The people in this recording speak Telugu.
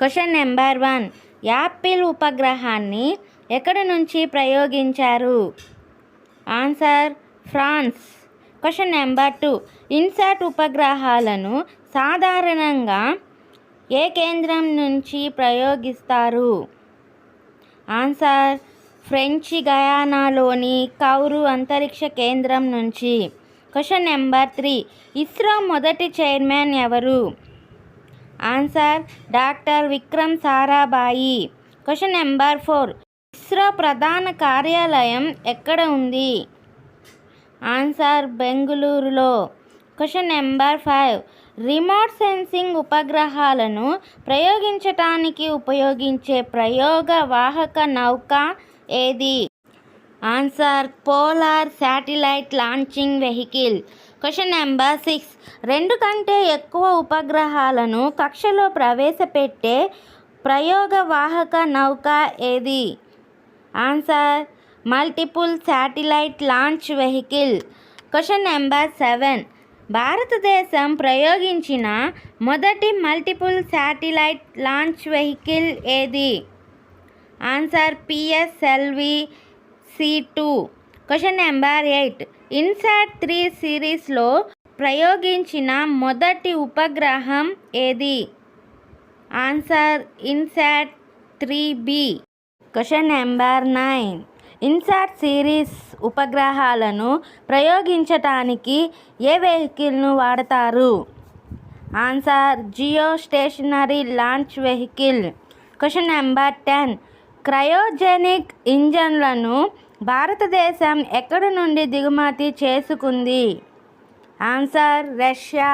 Question number 1. యాపిల్ ఉపగ్రహాన్ని ఎక్కడి నుంచి ప్రయోగించారు? Answer France. Question number 2. INSAT ఉపగ్రహాలను సాధారణంగా ఏ కేంద్రం నుంచి ప్రయోగిస్తారు? ఆన్సర్ ఫ్రెంచ్ గయానాలోని కౌరు అంతరిక్ష కేంద్రం నుంచి. Question number 3. ఇస్రో మొదటి చైర్మన్ ఎవరు? Answer doctor Vikram Sarabhai. Question number 4. ISRO ప్రధాన కార్యాలయం ఎక్కడ ఉంది? ఆన్సర్ బెంగుళూరులో. Question number 5. రిమోట్ సెన్సింగ్ ఉపగ్రహాలను ప్రయోగించటానికి ఉపయోగించే ప్రయోగ వాహక నౌక ఏది? Answer polar satellite launching vehicle. Question number 6. 2 కంటే ఎక్కువ ఉపగ్రహాలను కక్షలో ప్రవేశపెట్టే ప్రయోగ వాహక నౌక ఏది? Answer multiple satellite launch vehicle. Question number 7. భారతదేశం ప్రయోగించిన మొదటి మల్టిపుల్ శాటిలైట్ లాంచ్ వెహికల్ ఏది? Answer PSLV C2. Question number 8. INSAT 3 సిరీస్లో ప్రయోగించిన మొదటి ఉపగ్రహం ఏది? Answer INSAT 3B. Question number 9. INSAT series ఉపగ్రహాలను ప్రయోగించటానికి ఏ వెహికల్ను వాడతారు? Answer geostationary launch vehicle. Question number 10. Cryogenic ఇంజన్లను భారతదేశం ఎక్కడి నుండి దిగుమతి చేసుకుంది? Answer Russia.